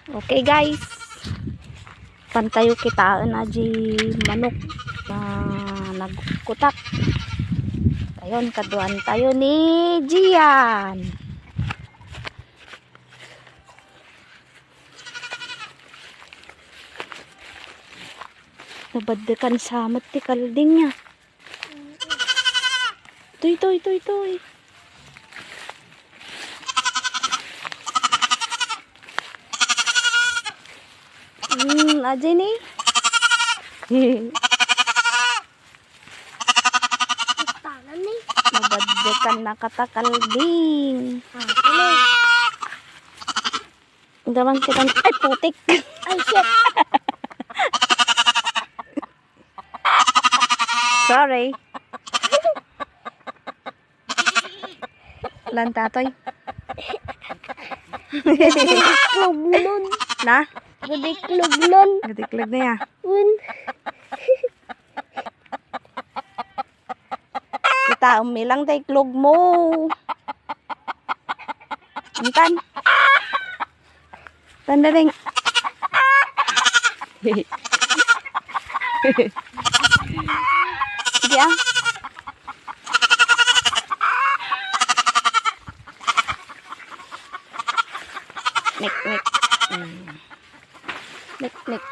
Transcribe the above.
Okay guys, pantayo kita na di manok na nagkutak. Ayun, kaduan tayo ni Gian. Nabaddekan sa mati kalding niya. Tuy. Aja nih. Tangan nih. Nabaddekan na katakalding. Daman kita ay putik. Ay shit. Sorry. Lantatoy. Klog nun. Na? Gede klog nun. Gadiklog na ya. Un. Kita umilang tay klog mo. Antan. Tanda ring. Sige ah. Nek. Nek.